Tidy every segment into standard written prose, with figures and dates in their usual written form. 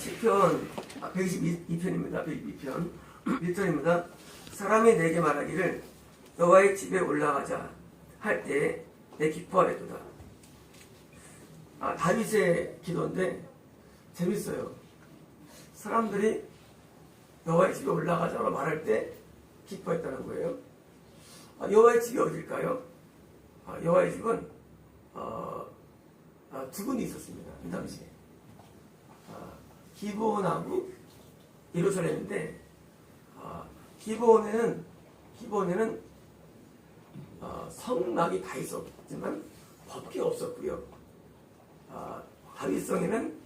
시편 122편입니다. 122편 1절입니다. 사람이 내게 말하기를 여호와의 집에 올라가자 할 때 내 기뻐하였도다. 다윗의 기도인데 재밌어요. 사람들이 여호와의 집에 올라가자고 말할 때 기뻐했다는 거예요. 여호와의 집이 어딜까요? 여호와의 집은 두 군이 있었습니다. 이 당시에 기브온하고 예루살렘인데 기브온에는 성막이 다 있었지만 법궤가 없었고요. 다윗성에는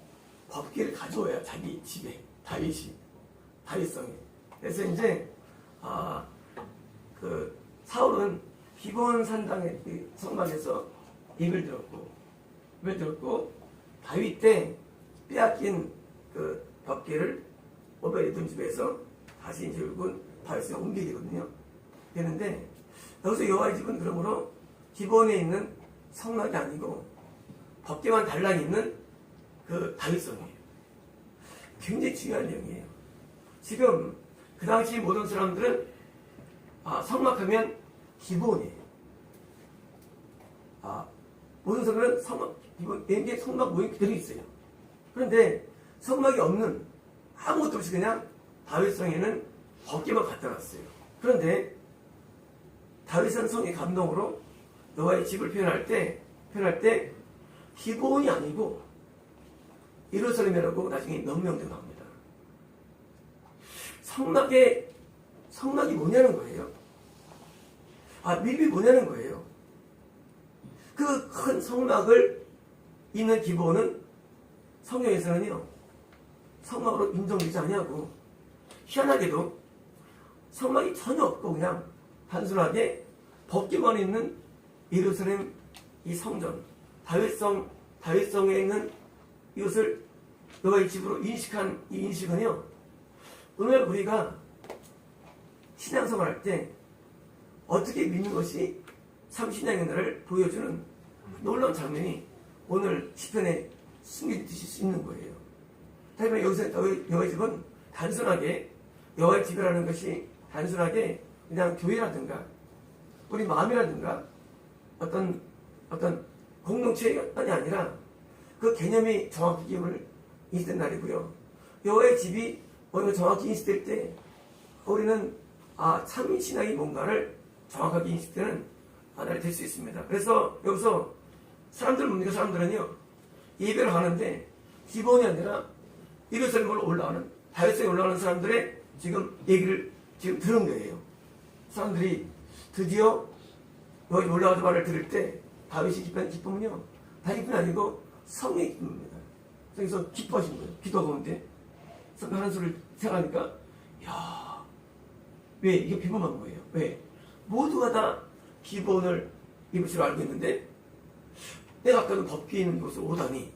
법궤를 가져와야 자기 집에 다윗성에. 그래서 이제 그 사울은 기브온 산당의 성막에서 예배를 들었고 다윗 때 빼앗긴 그 법궤를 오베드돔 집에서 다시 이제 결국은 다윗에 옮기게 되거든요. 되는데 여기서 여호와의 집은 그러므로 기브온에 있는 성막이 아니고 법궤만 달랑 있는 그 다윗성이에요. 굉장히 중요한 내용이에요. 지금 그 당시 모든 사람들은 성막하면 기브온이에요. 모든 사람들은 성막 모임 그대로 있어요. 그런데 성막이 없는 아무것도 없이 그냥 다윗성에는 법궤만 갖다 놨어요. 그런데 다윗은 성의 감동으로 여호와의 집을 표현할 때 기브온이 아니고 예루살렘이라고 나중에 명명되고 합니다. 성막이 뭐냐는 거예요. 밀비 뭐냐는 거예요. 그 큰 성막을 있는 기브온은 성경에서는요 성막으로 인정되지 않냐고. 희한하게도 성막이 전혀 없고 그냥 단순하게 법궤만 있는 예루살렘 이 성전 다윗성에 있는 이것을 여호와의 집으로 인식한 이 인식은요 오늘 우리가 신앙생활 할 때 어떻게 믿는 것이 참 신앙의 나를 보여주는 놀라운 장면이 오늘 시편에 숨겨질 수 있는 거예요. 다만 여기서 여호와의 집은 단순하게 여호와의 집이라는 것이 단순하게 그냥 교회라든가 우리 마음이라든가 어떤 공동체가 아니라 그 개념이 정확히 기억을 인식된 날이고요. 여호와의 집이 오늘 정확히 인식될 때 우리는 참 신앙이 뭔가를 정확하게 인식되는 날이 될 수 있습니다. 그래서 여기서 사람들은요 예배를 하는데 기본이 아니라 예루살렘으로 올라가는 다윗성에 올라가는 사람들의 지금 얘기를 지금 들은 거예요. 사람들이 드디어 여기 올라가서 말을 들을 때 다윗이 기쁨은요 다윗뿐이 아니고 성령의 기쁨입니다. 그래서 기뻐하신 거예요. 기도 가운데 하는 소리를 생각하니까 왜 이게 비범한 거예요. 왜 모두가 다 기본을 입을 줄 알고 있는데 내가 아까는 법궤에 있는 곳을 오다니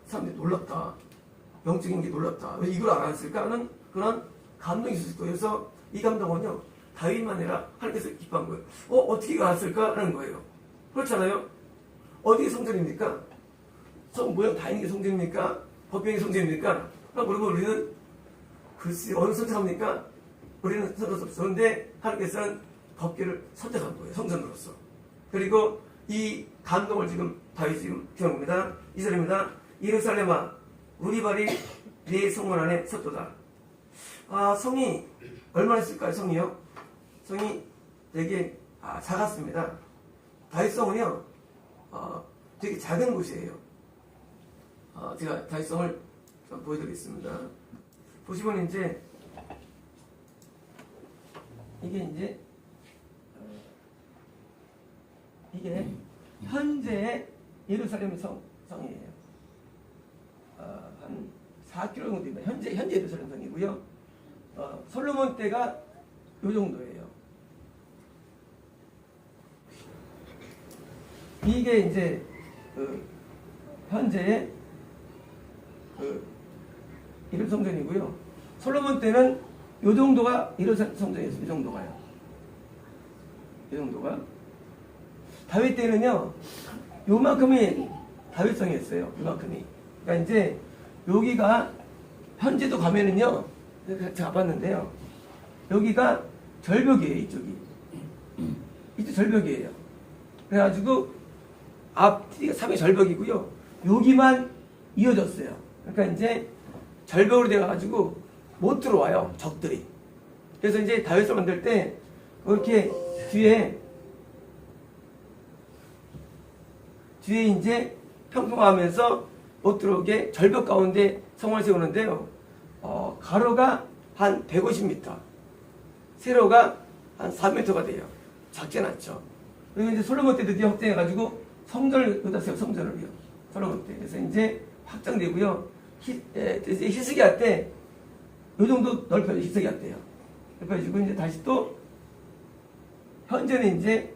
사람들이 놀랍다. 영적인 게 놀랍다. 왜 이걸 알았을까 하는 그런 감동이 있을 거예요. 그래서 이 감동은요 다윗만 아니라 하나님께서 기뻐한 거예요. 어떻게 알았을까 하는 거예요. 그렇잖아요. 어디가 성전입니까? 성 모양 다 있는 게 성전입니까? 법궤가 성전입니까? 그러면 우리는 글쎄 어느 선택합니까? 우리는 선택할 수 없어. 그런데 하나님께서는 법궤를 선택한 거예요. 성전으로서. 그리고 이 감동을 지금 다윗이 지금 표현합니다. 2절입니다. 예루살렘아 우리 발이 네 성문 안에 섰도다. 성이 얼마나 있을까요? 성이요? 성이 되게 작았습니다. 다윗성은요 되게 작은 곳이에요. 제가 다윗성을 좀 보여드리겠습니다. 보시면 이제 이게 현재의 예루살렘 성이에요. 한 4km 정도 됩니다. 현재 예루살렘 성이고요. 솔로몬 때가 요 정도예요. 이게 이제 현재의 예루살렘 성전이고요. 솔로몬 때는 요 정도가 예루살렘 성전이었어요. 이 정도가요. 이 정도가. 다윗 때는요 요만큼이 다윗성이었어요. 요만큼이. 그러니까 이제 여기가 현재도 가면은요, 제가 봤는데요, 여기가 절벽이에요. 이쪽이 절벽이에요. 그래가지고 앞뒤가 3의 절벽이고요, 여기만 이어졌어요. 그러니까 이제 절벽으로 돼가지고 못 들어와요, 적들이. 그래서 이제 다윗을 만들 때 이렇게 뒤에 이제 평평하면서 못 들어오게 절벽 가운데 성을 세우는데요, 가로가 한 150m, 세로가 한 4m가 돼요. 작진 않죠. 그리고 이제 솔로몬 때 드디어 확장해가지고 성전을 여기다 세워, 성전을요. 솔로몬 때. 그래서 이제 확장되고요. 히스기야 때 요 정도 넓혀요. 히스기야 때요. 넓혀지고 이제 다시 또 현재는 이제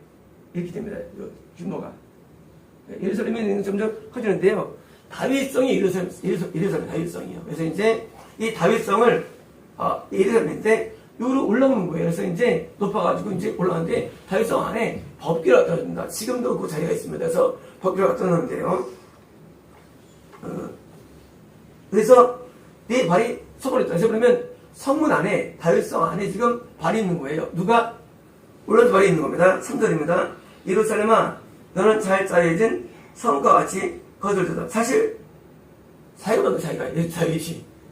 이렇게 됩니다. 요 규모가. 예루살렘이 점점 커지는데요. 다윗성이 예루살렘 다윗성이요. 그래서 이제 이 다윗성을 예루살렘인데 여기로 올라오는 거예요. 그래서 이제 높아가지고 이제 올라가는데 다윗성 안에 법궤를 갖다 줍니다. 지금도 그 자리가 있습니다. 그래서 법궤를 갖다 놓는데요. 그래서 네 발이 서버렸다. 그래서 그러면 성문 안에, 다윗성 안에 지금 발이 있는 거예요. 누가? 올라서 발이 있는 겁니다. 3절입니다. 예루살렘아, 너는 잘 짜여진 성과 같이 거들떠다. 사실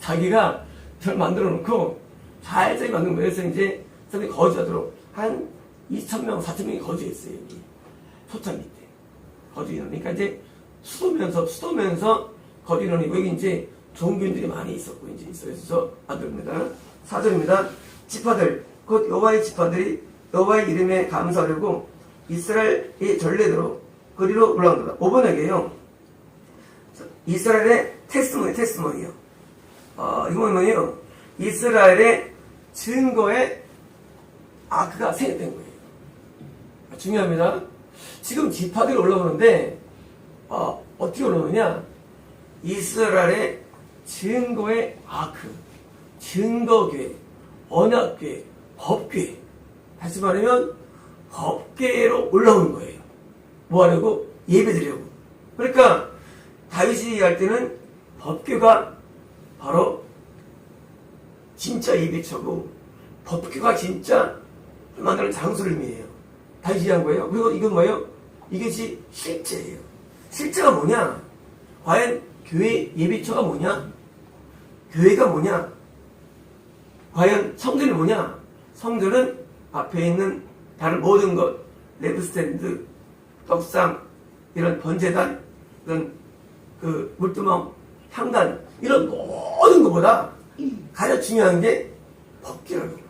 자기가 저를 만들어 놓고 잘 만든 거예요. 그래서 이제 사람들이 거주하도록 한 2,000명, 4,000명이 거주했어요. 여기 소천 밑에 거주인원. 그러니까 이제 수도면서 거주인원이고, 여기 이제 종교인들이 많이 있었고 이제 있어서 만듭니다. 4절입니다. 지파들 곧 여호와의 지파들이 여호와의 이름에 감사하려고 이스라엘의 전례대로 그리로 올라온다. 5번에게요. 이스라엘의 테스트머니요. 이건 뭐예요? 이스라엘의 증거의 아크가 생겼던 거예요. 중요합니다. 지금 지파들이 올라오는데 어떻게 올라오느냐? 이스라엘의 증거의 아크, 증거궤, 언약궤, 법궤. 다시 말하면 법궤로 올라오는 거예요. 뭐 하려고? 예배 드리려고. 그러니까 다윗이 할 때는 법궤가 바로 진짜 예배처고, 법궤가 진짜 만드는 장소를 의미해요. 다윗이 한 거예요. 그리고 이건 뭐예요? 이것이 실제예요. 실제가 뭐냐? 과연 교회 예배처가 뭐냐? 교회가 뭐냐? 과연 성전이 뭐냐? 성전은 앞에 있는 다른 모든 것, 램프스탠드, 떡상, 이런 번제단, 이런 그 물두멍, 향단, 이런 모든 것보다 가장 중요한 게 법궤라는 거예요.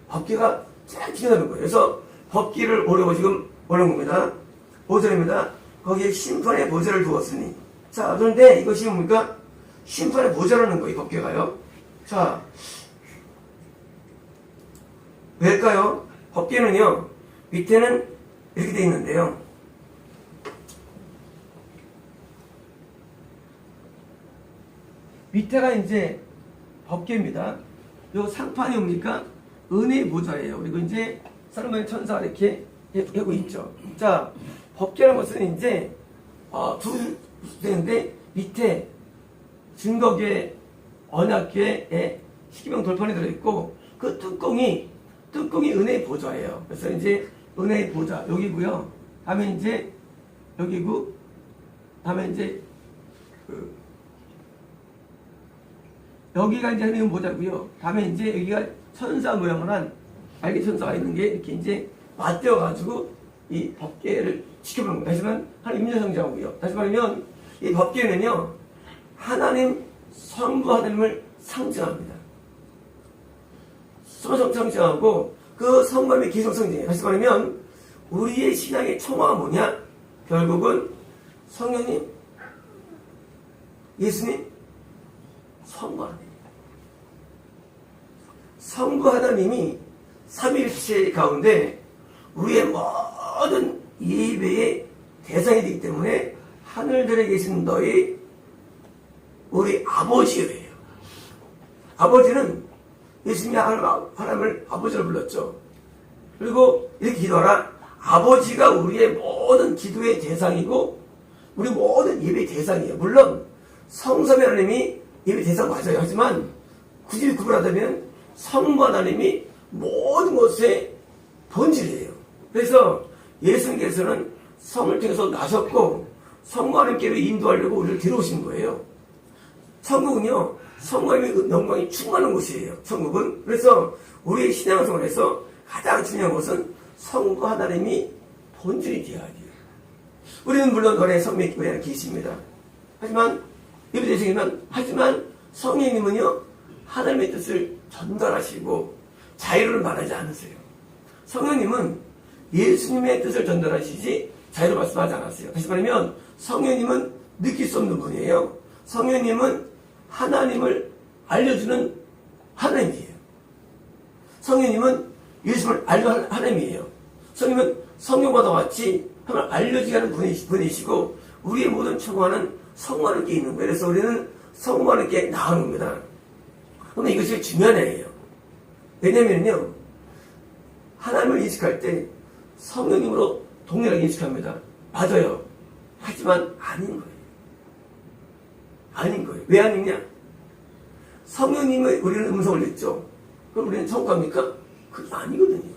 법궤가 제일 중요하다는 거예요. 그래서 법궤를 오려고 지금 오는 겁니다. 5절입니다. 거기에 심판의 보좌를 두었으니. 자, 그런데 이것이 뭡니까? 심판의 보좌라는 거예요, 법궤가요. 자, 왜일까요? 법궤는요, 밑에는 이렇게 되어 있는데요. 밑에가 이제 법궤입니다. 요 상판이 뭡니까? 은혜의 보좌예요. 그리고 이제 솔로몬의 천사가 이렇게 하고 있죠. 자, 법궤라는 것은 이제 두 대인데, 밑에 증거궤, 언약궤에 십계명 돌판이 들어있고, 그 뚜껑이 은혜의 보좌예요. 그래서 이제 은혜의 보좌 여기고요. 다음에 이제 여기고, 다음에 이제 여기가 이제 하나님 보좌고요. 다음에 이제 여기가 천사 모양을 한 날개 천사가 있는 게 이렇게 이제 맞대어 가지고 이 법궤를 지켜보는 거예요. 다시 말하면 하나님 임재성장하고요. 다시 말하면 이 법궤는요, 하나님 성부 하나님을 상징합니다. 상징하고 그 성감의 기성성징이에요. 다시 말하면 우리의 신앙의 총화가 뭐냐? 결국은 성령님, 예수님, 성부 하나님입니다. 성부 하나님이 삼위일체 가운데 우리의 모든 예배의 대상이 되기 때문에 하늘들에 계신 너희 우리 아버지예요. 아버지는 예수님이 하나님을 아버지로 불렀죠. 그리고 이렇게 기도하라. 아버지가 우리의 모든 기도의 대상이고 우리 모든 예배의 대상이에요. 물론 성삼위 하나님이 예배 대상 맞아요. 하지만 굳이 구분하자면 성부 하나님이 모든 것의 본질이에요. 그래서 예수님께서는 성을 통해서 나셨고 성부 하나님께로 인도하려고 우리를 데려오신 거예요. 천국은요, 성부 하나님의 영광이 충만한 곳이에요. 천국은. 그래서 우리의 신앙생활에서 가장 중요한 것은 성부 하나님이 본질이 되어야 돼요. 우리는 물론 거래 성령 교회에 계십니다. 하지만 예배대생이면 하지만 성령님은요 하나님의 뜻을 전달하시고 자유를 말하지 않으세요. 성령님은 예수님의 뜻을 전달하시지 자유를 말씀하지 않았어요. 다시 말하면 성령님은 느낄 수 없는 분이에요. 성령님은 하나님을 알려주는 하나님이에요. 성령님은 예수님을 알려주는 하나님이에요. 성령님은 성령과도 같이 하나님을 알려주게 하는 분이시고 우리의 모든 청구하는 성부 하나님께 있는 거예요. 그래서 우리는 성부 하나님께 나아가는 겁니다. 그런데 이것이 중요한 애예요. 왜냐면요, 하나님을 인식할 때 성령님으로 동일하게 인식합니다. 맞아요. 하지만 아닌 거예요. 아닌 거예요. 왜 아니냐? 성령님의 우리는 음성을 듣죠. 그럼 우리는 천국 갑니까? 그게 아니거든요.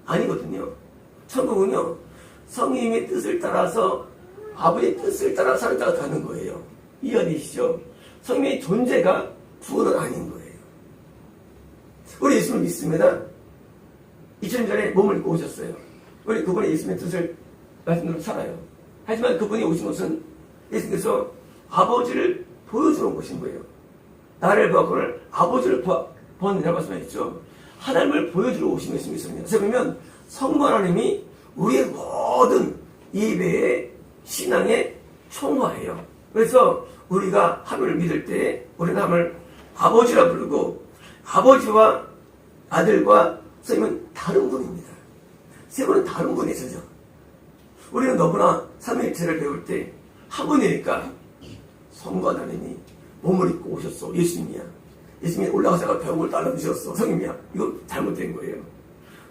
아니거든요. 천국은요, 성령님의 뜻을 따라서 아버지의 뜻을 따라 사는 자가 가는 거예요. 이해되시죠? 성령의 존재가 구원은 아닌 거예요. 우리 예수님을 믿습니다. 2000년 전에 몸을 입고 오셨어요. 우리 그분의 예수님의 뜻을 말씀대로 살아요. 하지만 그분이 오신 것은 예수님께서 아버지를 보여주는 것인 거예요. 나를 보았거늘 아버지를 보았느냐고 말씀하셨죠. 하나님을 보여주러 오신 것이 있습니다. 그래서 보면 성부 하나님이 우리의 모든 예배의 신앙의 총화예요. 그래서 우리가 하나님을 믿을 때 우리는 하나님을 아버지라 부르고 아버지와 아들과 선생님은 다른 분입니다. 세 분은 다른 분이시죠. 우리는 너무나 삼위일체를 배울 때 한 분이니까 성부 하나님이 몸을 입고 오셨어. 예수님이야. 예수님이 올라가다가 병을 달라주셨어. 성님이야. 이거 잘못된 거예요.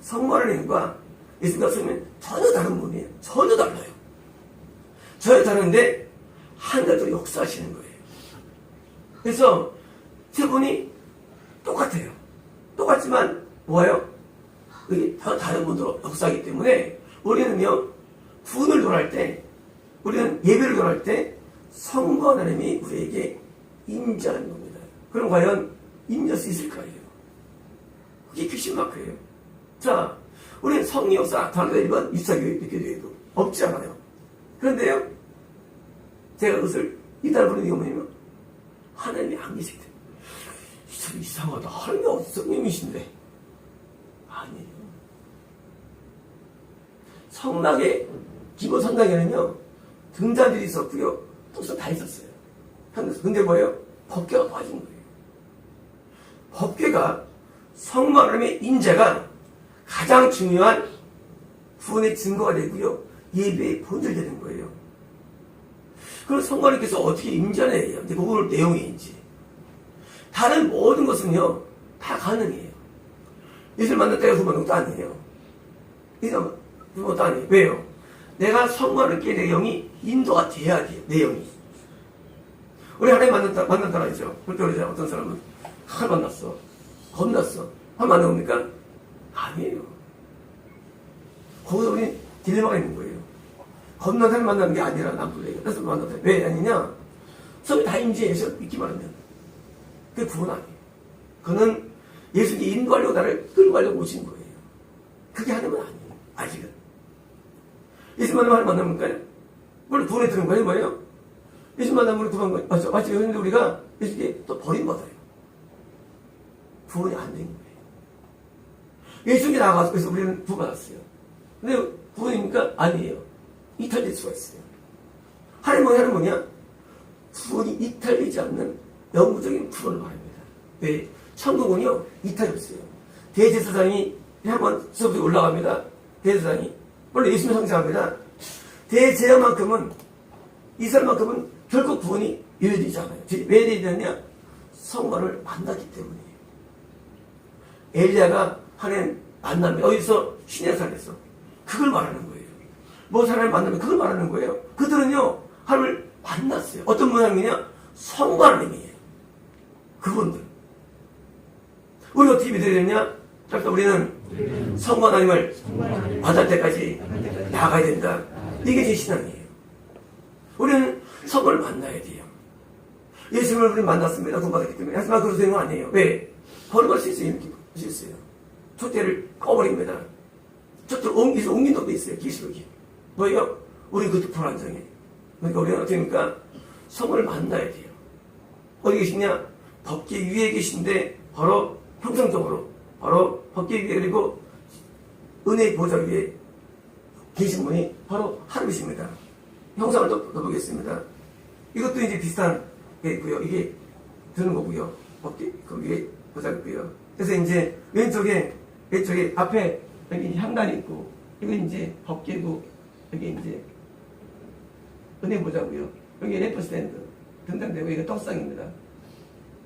성부 하나님과 예수님과 성님은 전혀 다른 분이에요. 전혀 달라요. 전혀 다른데 한 가지로 역사하시는 거예요. 그래서 세 분이 똑같아요. 똑같지만 뭐예요? 그게 다른 분으로 역사하기 때문에 우리는요, 구원을 논할 때, 우리는 예배를 논할 때 성부 하나님이 우리에게 임재하는 겁니다. 그럼 과연 임재할 수 있을까요? 그게 퀴즈 마크예요. 자, 우리는 성령 역사 나타나는 일반 24교회 교회도 없지 않아요. 그런데요, 제가 그것을 이달 보는 이유가 뭐냐면 하나님이 안 계실 때 참 이상하다. 하나님이 어디 성령이신데? 아니에요. 성락의 기본 성당에는요 등잔들이 있었고요, 또 다 있었어요. 근데 뭐예요? 법궤가 빠진 거예요. 법궤가 성부 하나님의 인재가 가장 중요한 구원의 증거가 되고요, 예배의 본질이 되는 거예요. 그럼 성부 하나님께서 어떻게 임재하느냐, 이제 그걸 내용인지. 다른 모든 것은요 다 가능해요. 예수를 만날 때가 두 번도 아니에요. 예수를 두 번도 아니에요. 왜요? 내가 성부 하나님께 내 영이 인도가 돼야 돼요. 내 영이. 우리 하나님 만난다라 하죠. 그때 어떤 사람은 하나 만났어. 겁났어. 하나 만나봅니까? 아니에요. 거기서 우리 딜레마가 있는 거예요. 겁난 사람 만나는 게 아니라 남불래요. 그래서 만났다. 왜 아니냐? 성이 다 임재해서 믿기만 하면. 그게 구원 아니에요. 그는 예수님이 인도하려고 나를 끌고 가려고 오신 거예요. 그게 하나님은 아니에요. 아직은. 예수 만나면 하나님 만나볼까요? 원래 구원에 들은 거예요. 뭐예요? 예수 만나면 우리 구원 거예요. 맞죠? 맞죠? 그런데 우리가 예수님께 또 버림받아요. 구원이 안 된 거예요. 예수님이 나가서 그래서 우리는 구원받았어요. 근데 구원입니까? 아니에요. 이탈될 수가 있어요. 하나님은 뭐냐? 구원이 이탈되지 않는 영구적인 구원을 말합니다. 왜? 천국은요 이탈이 없어요. 대제사장이 한번 수업에 올라갑니다. 대제사장이 원래 예수님을 상징합니다. 대제사장만큼은 이스라엘만큼은 결코 구원이 이루어지지 않아요. 왜 이루어지느냐? 성령을 만났기 때문이에요. 엘리야가 하나님 만나면 어디서 신의 산에서 그걸 말하는 거예요. 뭐 사람을 만나면 그걸 말하는 거예요. 그들은요 하나님을 만났어요. 어떤 분 하나님이냐? 성부 하나님이에요. 그분들. 우리 어떻게 믿어야 되냐? 그러니까 우리는 성부 하나님을 받을 때까지 나가야 된다. 이게 제 신앙이에요. 우리는 성부를 만나야 돼요. 예수님을 우리는 만났습니다. 구원받았기 때문에. 하지만 그렇게 되는 건 아니에요. 왜? 걸어갈 수 있어요. 수 있어요. 촛대를 꺼버립니다. 촛대를 옮긴 놈도 있어요. 기술이. 뭐예요? 우리 그것도 불안정해. 그러니까 우리는 어떻게 합니까? 성을 만나야 돼요. 어디 계시냐? 법계 위에 계신데 바로 형상적으로 바로 법계 위에 그리고 은혜의 보좌 위에 계신 분이 바로 하나님이십니다. 형상을 넣어보겠습니다. 이것도 이제 비슷한 게 있고요. 이게 드는 거고요. 법계 그 위에 보좌 있고요. 그래서 이제 왼쪽에 앞에 여기 향단이 있고 이거 이제 법계고 여기 이제 은혜 보자고요. 여기 램프스탠드 등단되고 이거 떡상입니다.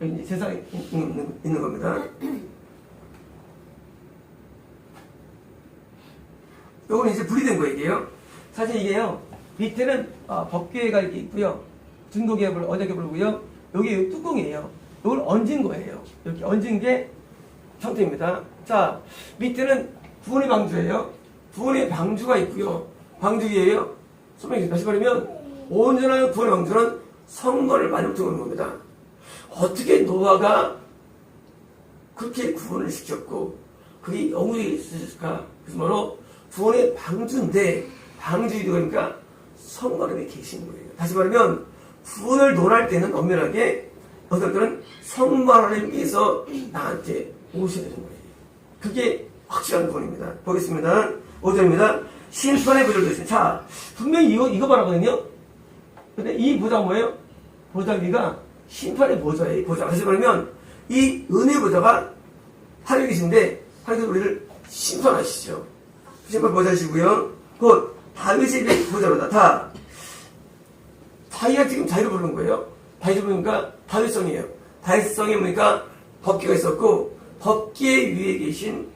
여기 이제 세상에 있는 겁니다. 요거는 이제 분리된 거예요. 사실 이게요. 밑에는 법궤가 이렇게 있고요. 중도개불, 언약개불고요. 여기 뚜껑이에요. 이걸 얹은 거예요. 이렇게 얹은 게 형태입니다. 자, 밑에는 구원의 방주예요. 구원의 방주가 있고요. 방주 위에요. 소명이 다시 말하면 온전한 구원의 방주는 성거를 많이 붙여놓는 겁니다. 어떻게 노아가 그렇게 구원을 시켰고 그게 영웅이 있었을까? 그래서 바로 구원의 방주인데 방주 이유가 성거름에 계신 거예요. 다시 말하면 구원을 논할 때는 엄밀하게 어떤 때는 성부 하나님께서 나한테 오셔야 되는 거예요. 그게 확실한 구원입니다. 보겠습니다. 5절입니다. 심판의 보좌도 있어요. 자, 분명히 이거 말하거든요. 근데 이 보좌가 뭐예요? 보좌 위가 심판의 보좌예요. 보좌. 다시 말하면 이 은혜 보좌가 하나님 계신데 하나님께서 우리를 심판하시죠. 심판 보좌시고요. 곧 다윗의 보좌로다. 다윗이 지금 자유를 부르는 거예요. 다윗이 부르니까 다윗성이에요. 다윗성에 보니까 법궤가 있었고 법궤 위에 계신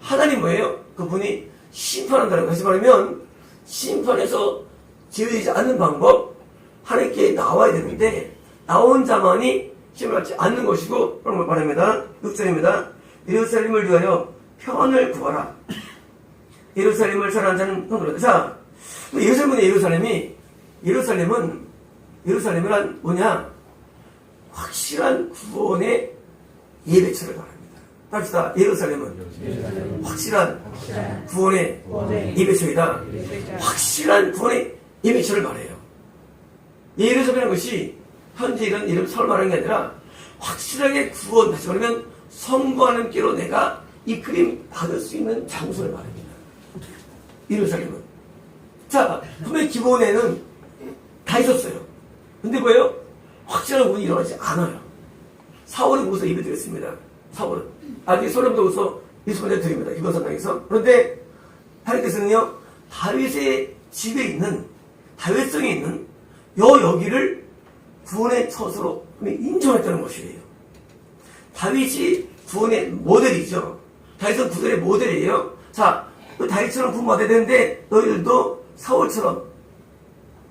하나님 뭐예요? 그분이 심판한다는 거. 다시 말하면 심판에서 제외되지 않는 방법 하나님께 나와야 되는데 나온 자만이 심판받지 않는 것이고 그런 걸 말합니다. 6절입니다. 예루살렘을 위하여 평안을 구하라. 예루살렘을 사랑하는 자는 평안을. 자, 예루살렘은 뭐냐? 확실한 구원의 예배처를 말합니다. 합시다. 예루살렘은 확실한 구원의 예배처이다. 확실한 구원의 예배처를 말해요. 예루살렘이라는 것이 현재 이런 이름 서울 말하는 게 아니라 확실하게 구원, 다시 말하면 성부 하나님께로 내가 이끌림 받을 수 있는 장소를 말합니다. 예루살렘은. 자, 분명히 기본에는 다 있었어요. 근데 뭐예요? 확실한 구원이 일어나지 않아요. 사울은 우서 예배 드렸습니다. 사울은. 아직 소lem도 우서 예수님을 드립니다. 유건산당에서. 그런데 하나님께서는요, 다윗의 집에 있는, 다윗성에 있는 여기를 구원의 처소로 인정했다는 것이에요. 다윗이 구원의 모델이죠. 다윗은 구원의 모델이에요. 자, 다윗처럼 구원받아야 되는데 너희들도 사울처럼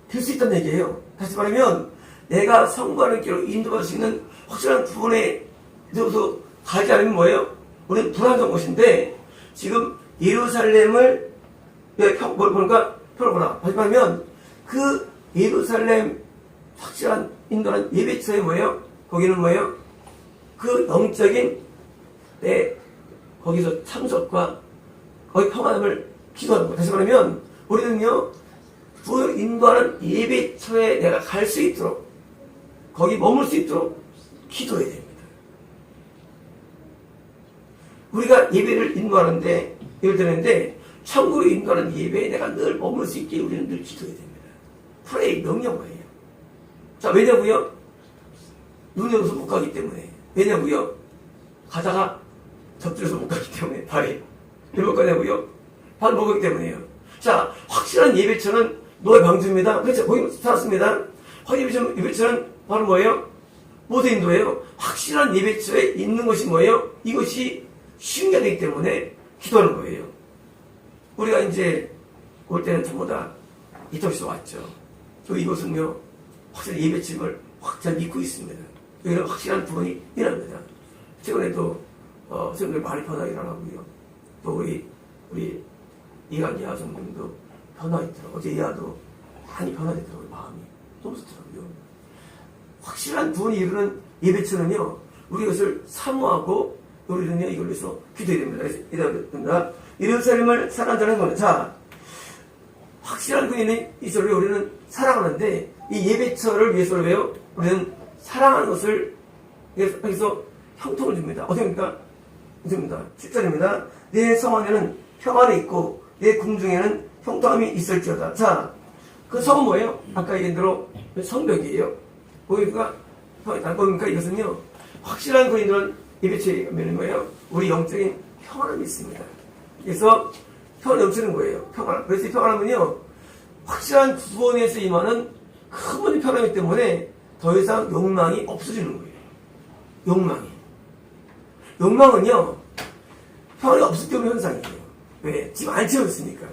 될 수 있다는 얘기예요. 다시 말하면 내가 성부하는 길로 인도할 수 있는 확실한 구원에 대해서 가지 않으면 뭐예요? 우리는 불안한 것인데 지금 예루살렘을 보니까 펴보라. 다시 말하면 그 예루살렘 확실한 인도하는 예배처에 뭐예요? 거기는 뭐예요? 그 영적인 내 거기서 참석과 거기 평안함을 기도하는 거예요. 다시 말하면 우리는요 그 인도하는 예배처에 내가 갈 수 있도록 거기 머물 수 있도록 기도해야 됩니다. 우리가 예배를 인도하는데 예를 드는데 천국을 인도하는 예배에 내가 늘 머물 수 있게 우리는 늘 기도해야 됩니다. 프레이 명령어예요. 자, 왜냐고요? 눈이 없어서 못 가기 때문에. 왜냐고요? 가다가 접질러서 못 가기 때문에. 발이. 왜 못 가냐고요? 발 못 가기 때문에요. 자, 확실한 예배처는 노예 방주입니다. 그렇죠. 거기 살았습니다. 확실한 예배처는 바로 뭐예요? 모세인도예요. 확실한 예배처에 있는 것이 뭐예요? 이것이 신기하기 때문에 기도하는 거예요. 우리가 이제 올 때는 전부 다 이토시로 왔죠. 또 이곳은요, 확실히 예배침을 확실히 믿고 있습니다. 여기는 확실한 구원이 일어납니다. 최근에도, 성도들 많이 변화가 일어나고요. 또 우리 이한 이하 성도님도 변화했더라고요. 어제 이하도 많이 변화됐더라고요. 마음이. 너무 좋더라고요. 확실한 구원이 이루는 예배처는요, 우리 이것을 사모하고, 우리는요, 이걸 위해서 기도해야 됩니다. 예루살렘을 사랑한다는 거는, 자, 확실한 구원이 있어를 우리는 사랑하는데, 이 예배처를 위해서 왜요? 우리는 사랑하는 것을, 여기서 형통을 줍니다. 어떻습니까? 어떻습니까? 7절입니다. 내 성 안에는 평안이 있고, 내 궁중에는 형통함이 있을지어다. 자, 그 성은 뭐예요? 아까 얘기한 대로 성벽이에요. 보니까 보니까 이것은요, 확실한 그리는 예배체에 가면 뭐예요? 우리 영적인 평안함이 있습니다. 그래서 평안이 넘치는 거예요. 평안. 그래서 이 평안함은요, 확실한 구원에서 임하는 큰 평안이기 때문에 더 이상 욕망이 없어지는 거예요. 욕망은요, 평안이 없을 때 오는 현상이에요. 왜? 지금 안 채웠으니까.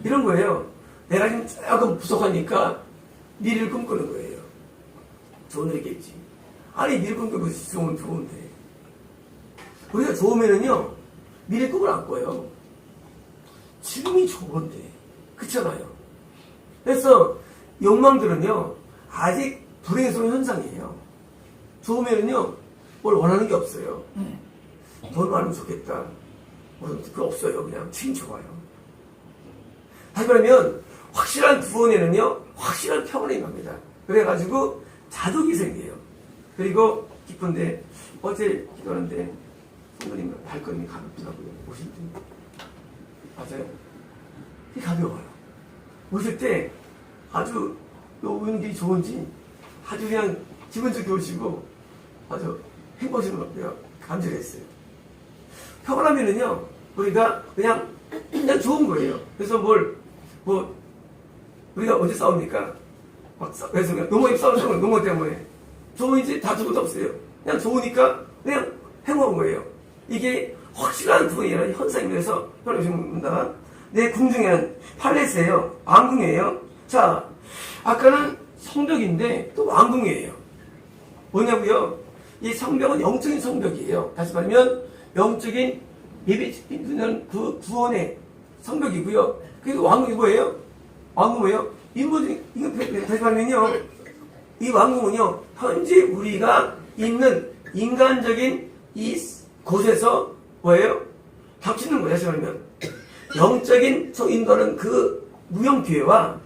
이런 거예요. 내가 지금 조금 부족하니까 미래를 꿈꾸는 거예요. 좋은 일이겠지. 아니, 미래 꿈꾸고 좋은데. 우리가 좋으면은요, 미래 꿈을 안 꿔요. 지금이 좋은데. 그렇잖아요. 그래서 욕망들은요, 아직 불행스러운 현상이에요. 좋으면은요, 뭘 원하는 게 없어요. 돈 많으면 좋겠다. 그거 없어요. 그냥 지금 좋아요. 다시 말하면 확실한 구원에는요, 확실한 평안이 임합니다. 그래가지고 자족이 생겨요. 그리고 기쁜데 어제 기도하는데 성도님 발걸음이 가볍더라고요. 오실 때. 맞아요. 이게 가벼워요. 오실 때 아주 오는 길이 좋은지 아주 그냥 기분 좋게 오시고 아주 행복하신 것 같아요. 감질했어요. 평안하면은요, 우리가 그냥 좋은 거예요. 그래서 우리가 언제 싸웁니까? 그래서 그냥 농어에 싸우는 거예요. 농어 때문에. 좋은지 다 죽어도 없어요. 그냥 좋으니까 그냥 행복한 거예요. 이게 확실한 구원이라는 현상이면서 편하십니다. 내 궁중에는 팔레스예요. 왕궁이에요. 자, 아까는 성벽인데 또 왕궁이에요. 뭐냐고요? 이 성벽은 영적인 성벽이에요. 다시 말하면 영적인 예배드리는 그 구원의 성벽이고요. 그리고 왕궁이 뭐예요? 왕궁 뭐예요? 인물이, 이거 다시 말하면요, 이 왕궁은요, 현재 우리가 있는 인간적인 이 곳에서 뭐예요? 겹치는 거예요. 다시 말하면 영적인 인도하는 그 무형교회와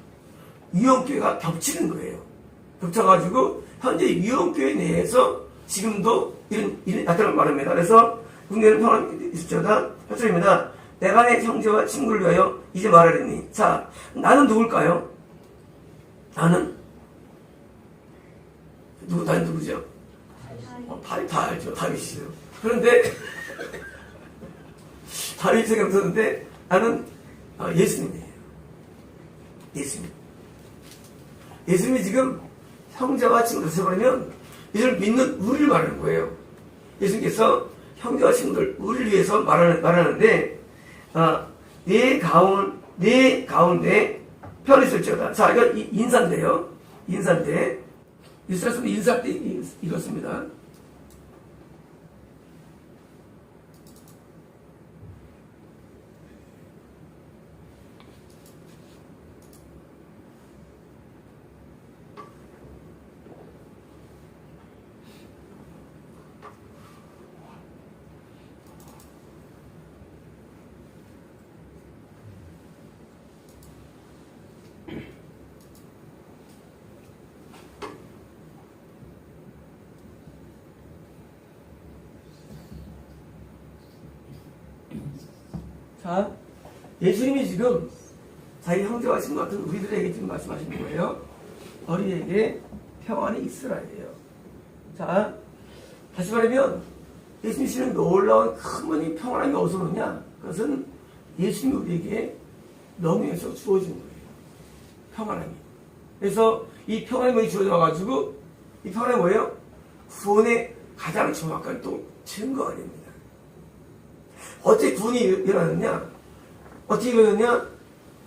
유형교회가 겹치는 거예요. 겹쳐가지고 현재 유형교회 내에서 지금도 이런 나타나는 말입니다. 그래서 국내는 평안이 있을지어다. 8절입니다. 내가 내 형제와 친구를 위하여 이제 말하려니. 자, 나는 누굴까요? 나는 나는 누구죠? 다 알죠. 다윗이죠. 그런데 다윗 생각 없었는데 나는 예수님이에요. 예수님이 지금 형제와 친구를 세버리면 이를 믿는 우리를 말하는 거예요. 예수님께서 형제와 친구들 우리를 위해서 말하는데 내 가운데 편이 있을지어다. 자, 이거 인사인데요. 인사인데 이스라엘은 인사 때 이렇습니다. 자, 예수님이 지금 자기 형제와 친구 같은 우리들에게 지금 말씀하시는 거예요. 너희에게 평안이 있으라예요. 자, 다시 말하면 예수님 씨는 놀라운 큰 평안함이 어디서 오느냐? 그것은 예수님이 우리에게 명예에서 주어진 거예요. 평안함이. 그래서 이 평안함이 주어져가지고 이 평안함이 뭐예요? 구원의 가장 정확한 또 증거가 됩니다. 어떻게 구원이 일어났느냐? 어떻게 일어났냐?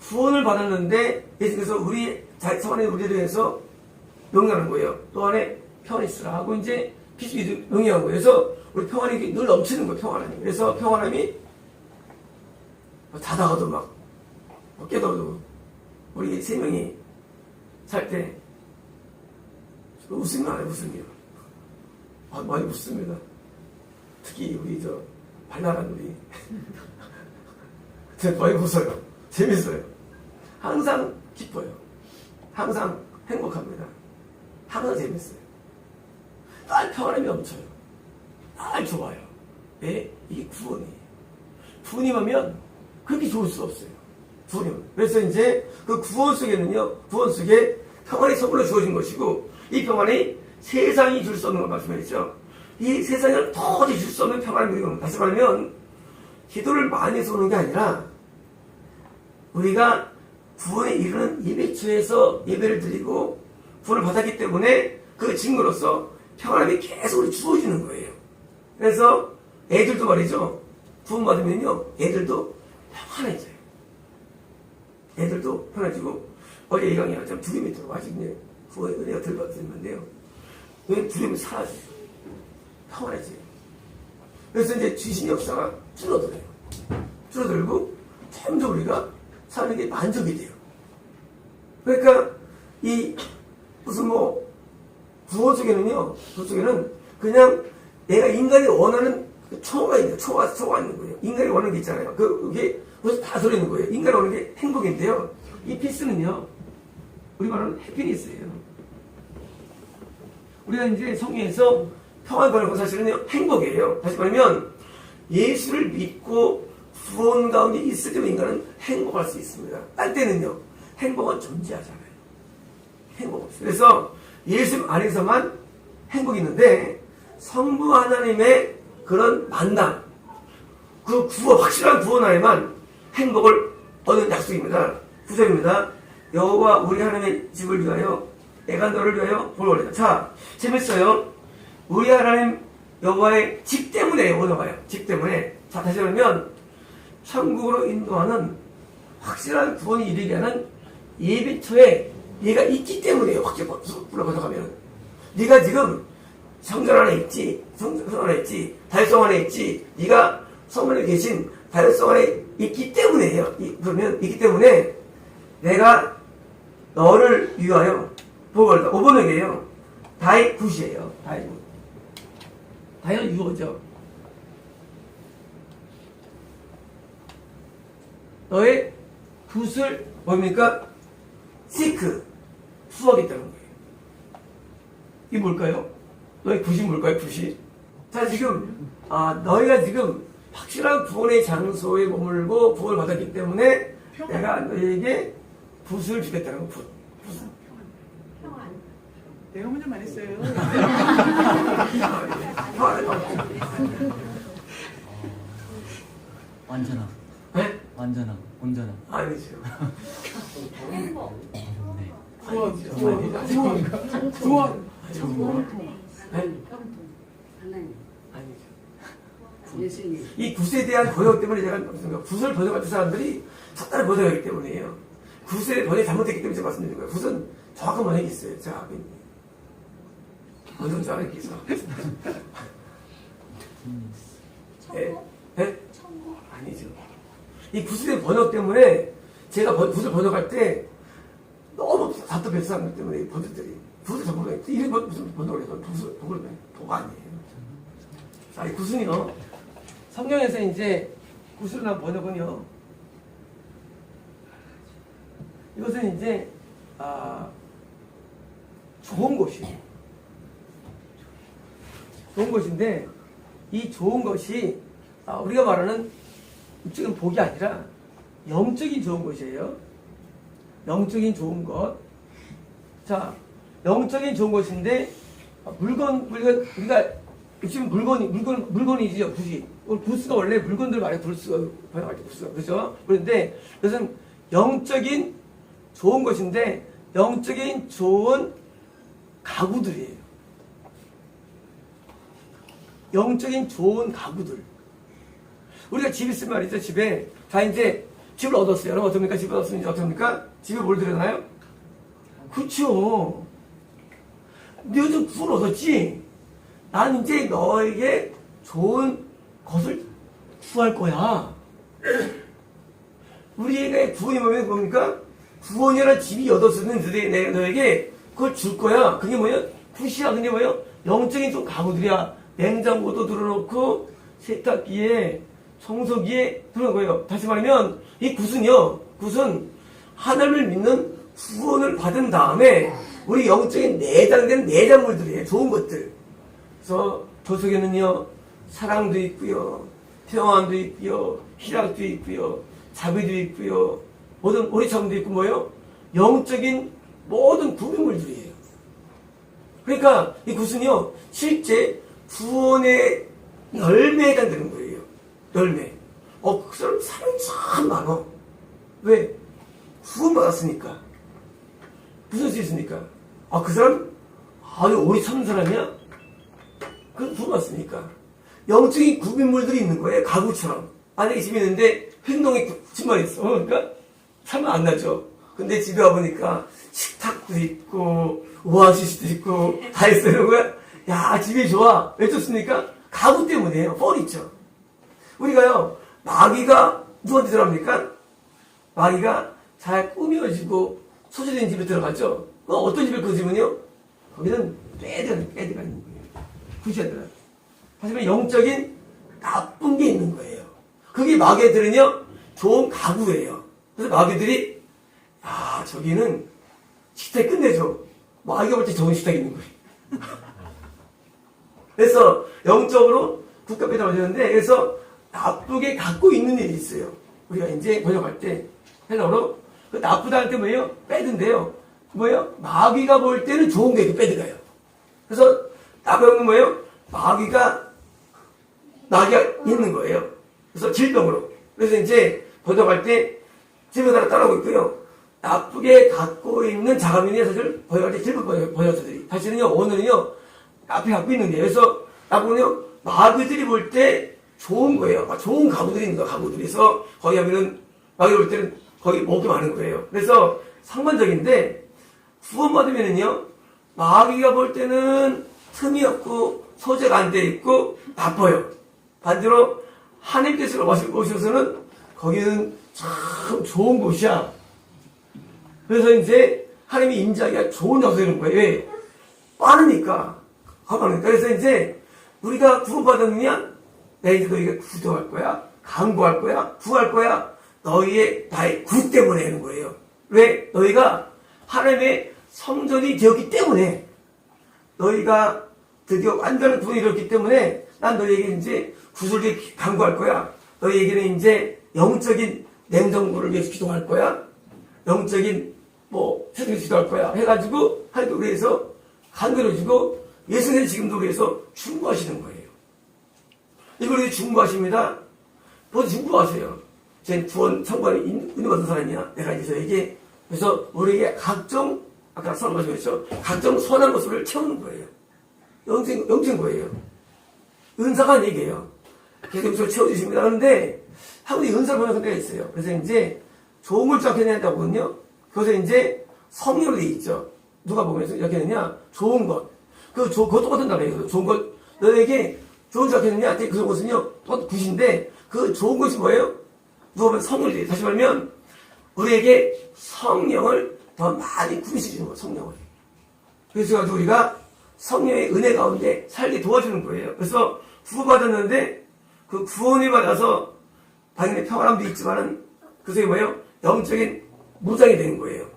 구원을 받았는데 예수께서 성 안에 우리를 위해서 명령하는 거예요. 또 안에 평안이 있으라 하고 이제 피스도 명령한 거예요. 그래서 우리 평안이 늘 넘치는 거예요. 평안함이. 그래서 평안함이 자다가도 막 깨더라도 우리 세 명이 살 때 웃으면 안 해요. 웃으면 많이 웃습니다. 특히 우리 발랄한 우리 제가 많이 웃어요. 재밌어요. 항상 기뻐요. 항상 행복합니다. 항상 재밌어요. 날 평안함이 넘쳐요. 날 좋아요. 왜? 이게 구원이에요. 구원이면 그렇게 좋을 수 없어요. 구원이면. 그래서 이제 그 구원 속에는요, 구원 속에 평안이 선물로 주어진 것이고, 이 평안이 세상이 줄 수 없는 걸 말씀하셨죠. 이 세상을 도저히 줄 수 없는 평안을 우리가 합니다. 다시 말하면, 기도를 많이 해서 오는 게 아니라, 우리가 구원에 이르는 예배처에서 예배를 드리고, 구원을 받았기 때문에 그 증거로서 평안함이 계속 우리 주어지는 거예요. 그래서 애들도 말이죠. 구원 받으면요, 애들도 평안해져요. 애들도 편해지고, 어제 이 강의가 좀 두려움이 들어. 아직 이제 구원의 은혜가 들어갔는데요. 왜 두려움이 사라져요? 평안해져요. 그래서 이제 귀신 역사가 줄어들어요. 줄어들고, 점점 우리가 사는 게 만족이 돼요. 그러니까, 무슨 구원 속에는요, 구원 속에는 그냥 내가 인간이 원하는 초가 있는, 초가 있는 거예요. 인간이 원하는 게 있잖아요. 그게 벌써 다 들어있는 거예요. 인간이 원하는 게 행복인데요. 이 피스는요, 우리 말하는 해피니스예요. 우리가 이제 성경에서 평안을 받는 건 사실은 행복이에요. 다시 말하면, 예수를 믿고 구원 가운데 있을 때면 인간은 행복할 수 있습니다. 딴 때는요, 행복은 존재하잖아요. 행복 없어요. 그래서 예수 안에서만 행복이 있는데, 성부 하나님의 그런 만남, 그 확실한 구원 안에만 행복을 얻는 약속입니다. 9절입니다. 여호와 우리 하나님의 집을 위하여 내가 너를 위하여 복을 올리다. 자, 재밌어요. 우리 하나님 여호와의 집 때문에 오너가요. 집 때문에. 자, 다시 말하면 천국으로 인도하는 확실한 구원이 이르게 하는 예비처에 네가 있기 때문에요. 확실히 불러가면 네가 지금 성전 안에 있지, 성전 안에 있지, 달성 안에 있지, 네가 성전에 계신 달성 안에 있기 때문에요. 그러면 있기 때문에 내가 너를 위하여 복을 얻다. 5번역이에요. 다이 굿이에요. 다이 굿. 다이는 유어죠. 너의 굿을 뭡니까? 시크. 수하겠다는 거예요. 이게 뭘까요? 너의 굿이 뭘까요? 굿이? 자, 지금 너희가 지금 확실한 구원의 장소에 머물고 구원을 받았기 때문에 내가 너희에게 굿을 주겠다는 거. 굿. 평안. 내가 먼저 말했어요. 완전함. 네? 완전함. 온전함. 아니죠. 행복. 네. 구원. 아니죠. 예수님. 이 굿에 대한 번역 때문에 제가 굿을 번역할 때 사람들이 삭다를 번역하기 때문이에요. 굿의 번역이 잘못됐기 때문에 제가 말씀드리는 거예요. 굿은 정확한 번역이 있어요. 제가 어떤 줄 알았겠어. 천국? 네? 천국? 아니죠. 이 굿에 대한 번역 때문에 제가 굿을 번역할 때 너무 답답해서 사람들 때문에 번역들이 굿을 전번역해. 이게 무슨 번역을 해서 굿을 복 아니에요. 자, 이 굿은요. 성경에서 이제 굿으로 나온 번역은요. 이것은 이제 좋은 것이에요. 좋은 것인데 이 좋은 것이 우리가 말하는 육적인 복이 아니라 영적인 좋은 것이에요. 영적인 좋은 것. 자, 영적인 좋은 것인데 우리가 지금 물건이지요. 굿이. 굿가 원래 물건들 말해 부스가 번역할 때 부스가 그렇죠? 그런데 이것은 영적인 좋은 것인데 영적인 좋은 가구들이에요. 영적인 좋은 가구들. 우리가 집 있으면 말이죠. 집에 다 이제 집을 얻었어요. 여러분 어떻습니까? 집을 얻었으면 이제 어떻습니까? 집에 뭘 들여놔요? 그쵸. 너 좀 구원 얻었지? 난 이제 너에게 좋은 것을 구할 거야. 우리에게 구원이 뭐면 뭡니까? 구원이라는 집이 얻었으면 내가 너에게 그걸 줄 거야. 그게 뭐야? 굿이야. 그게 뭐야? 영적인 좀 가구들이야. 냉장고도 들어놓고 세탁기에 청소기에 들어놓은 거예요. 다시 말하면 이 굿은요. 굿은 하나님을 믿는 구원을 받은 다음에 우리 영적인 내장된 내장물들이에요. 좋은 것들. 그래서 그 속에는요. 사랑도 있고요. 평안도 있고요. 희락도 있고요. 자비도 있고요. 모든 오리참도 있고 뭐예요? 영적인 모든 구비물들이에요. 그러니까 이 굿은요. 실제 구원의 열매에 해당되는 거예요. 열매. 그 사람 사랑이 참 많아. 왜? 구원받았으니까. 무슨 수 있습니까? 그 사람 아주 오리 참 사람이야? 그 구원받았으니까. 영적인 구비물들이 있는 거예요. 가구처럼. 만약에 집에 있는데 행동에 집만 있어. 그러니까 참은 안 나죠. 근데 집에 와보니까 식탁도 있고 오아시스도 있고 다 있어요. 이런 거야. 야, 집이 좋아. 왜 좋습니까? 가구 때문이에요. 펄이죠. 우리가요, 마귀가 누구한테 들어갑니까? 마귀가 잘 꾸며지고 소재된 집에 들어가죠. 어떤 집에 그 집은요? 거기는 빼드가 있는 거예요. 구시하더라. 하지만 영적인 나쁜 게 있는 거예요. 그게 마귀들은요, 좋은 가구예요. 그래서 마귀들이, 저기는 식탁이 끝내줘. 마귀가 볼 때 좋은 식탁이 있는 거예요. 그래서 영적으로 국가에 들어가셨는데, 그래서 나쁘게 갖고 있는 일이 있어요. 우리가 이제 번역할 때, 헬러로. 그 나쁘다 할 때 뭐예요? 빼든데요. 뭐예요? 마귀가 볼 때는 좋은 게 빼드가요. 그래서 나쁜 건 뭐예요? 마귀가 있는 거예요. 그래서 질병으로. 그래서 이제 번역할 때 질병 하나 따라오고 있고요. 나쁘게 갖고 있는 자가민이 사실 번역할 때 질병 번역자들이. 사실은요, 오늘은요, 앞에 갖고 있는 게. 그래서 나쁘면요, 마귀들이 볼 때 좋은 거예요. 좋은 가구들이 있는 거예요, 가구들이. 그래서 거기 하면은, 마귀가 볼 때는 거기 먹기 많은 거예요. 그래서 상반적인데, 구원받으면은요, 마귀가 볼 때는 틈이 없고, 소재가 안 돼 있고, 나빠요. 반대로, 하나님께서 오셔서는, 거기는 참 좋은 곳이야. 그래서 이제, 하나님이 임재하기가 좋은 장소가 되는 거예요. 왜? 빠르니까. 그래서 이제, 우리가 구원받았느냐? 내가 이제 너희가 구조할 거야? 강구할 거야? 구할 거야? 너희의 나의 구 때문에 하는 거예요. 왜? 너희가 하나님의 성전이 되었기 때문에 너희가 드디어 완전한 구원이 이뤘기 때문에 난 너희에게 이제 구슬게 강구할 거야. 너희에게는 이제 영적인 냉정물을 위해서 기도할 거야. 영적인 세상에서 기도할 거야. 해가지고 하나님께 위해서 간결해지고 예수님은 지금도 위해서 중보하시는 거예요. 이걸 위해 중보하십니다. 모두 중보하세요. 제 구원 청구하는 은혜 받은 사람이야. 내가 이제 저에게 그래서 우리에게 각종 아까 설명하셨죠. 각종 선한 것을 채우는 거예요. 영생 거예요. 은사가 아닌 얘기예요. 계속 그걸 채워주십니다. 그런데 하루에 은사를 보는 성격이 있어요. 그래서 이제 좋은 걸 적혀내야 한다거든요. 그것에 이제 성령으로 되어 있죠. 누가 보면서 이렇게 했느냐? 좋은 것. 그거 똑같은 단어예요. 좋은 것. 너에게 좋은 걸 적혀내냐? 그것은요, 똑같은 굿인데, 그 좋은 것이 뭐예요? 누가 보면 성령이 다시 말하면, 우리에게 성령을 더 많이 구비시키는 거예요, 성령을. 그래서 우리가 성령의 은혜 가운데 살게 도와주는 거예요. 그래서 구원받았는데, 그 구원을 받아서, 당연히 평안함도 있지만은, 그 속에 뭐예요? 영적인 무장이 되는 거예요.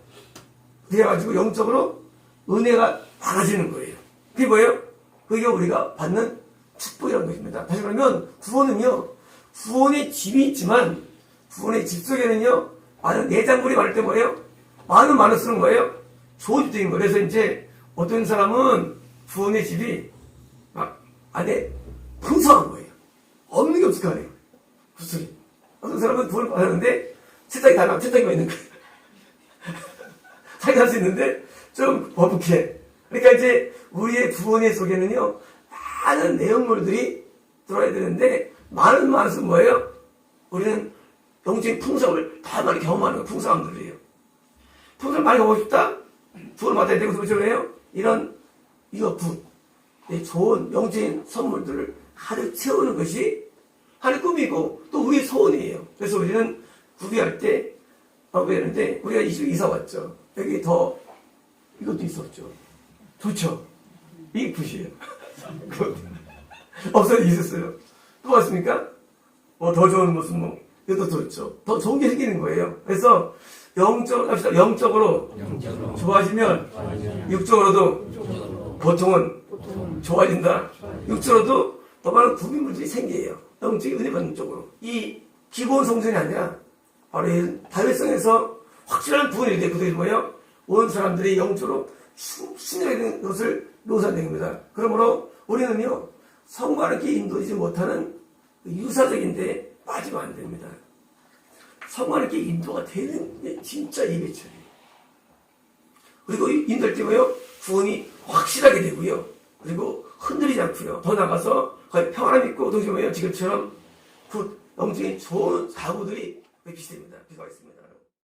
그래가지고 영적으로 은혜가 많아지는 거예요. 그게 뭐예요? 그게 우리가 받는 축복이라는 것입니다. 다시 말하면, 구원은요, 구원의 집이 있지만, 구원의 집 속에는요, 많은 내장물이 많을 때 뭐예요? 많을수록 뭐예요? 좋은 집인 거예요. 그래서 이제 어떤 사람은 구원의 집이 막 안에 풍성한 거예요. 없는 게 없을 거 아니에요. 구슬이. 어떤 사람은 구원을 받았는데 세탁기만 있는 거예요. 자기가 할 수 있는데 좀 버벅해. 그러니까 이제 우리의 구원의 속에는요, 많은 내용물들이 들어야 되는데 많을수록 뭐예요? 우리는 영적인 풍성을 다 많이 경험하는 풍성함들이에요. 풍성을 많이 경험하고 싶다? 부를 받아야 되고, 그렇죠? 왜요? 이런, 이거 좋은 영적인 선물들을 하늘 채우는 것이 하늘 꿈이고, 또 우리의 소원이에요. 그래서 우리는 구비할 때, 구비하는데, 우리가 이 집에 이사 왔죠. 여기 이것도 있었죠. 좋죠? 이게 붓이에요. 없어도 있었어요. 또 왔습니까? 더 좋은 모습, 이것도 좋죠. 더 좋은 게 생기는 거예요. 그래서, 영적으로 좋아지면, 육적으로도 보통은 좋아진다. 육적으로도 더 많은 구비물들이 생겨요. 영적인 은혜 받는 쪽으로. 이 기본 성전이 아니라, 바로 이 다윗성에서 확실한 부분이 이렇게 그들이 뭐예요? 온 사람들이 영적으로 순전해진 것을 묘사한 겁니다. 그러므로 우리는요, 성령께 인도하지 못하는 유사적인데 빠지면 안 됩니다. 성령께 인도가 되는 게 진짜 예배처리예요. 그리고 인도할 때 뭐예요? 구원이 확실하게 되고요. 그리고 흔들리지 않고요. 더 나가서 거의 평안함 있고 동시에 뭐예요? 지금처럼 그 영적인 좋은 사고들이 비치됩니다. 비가 있습니다.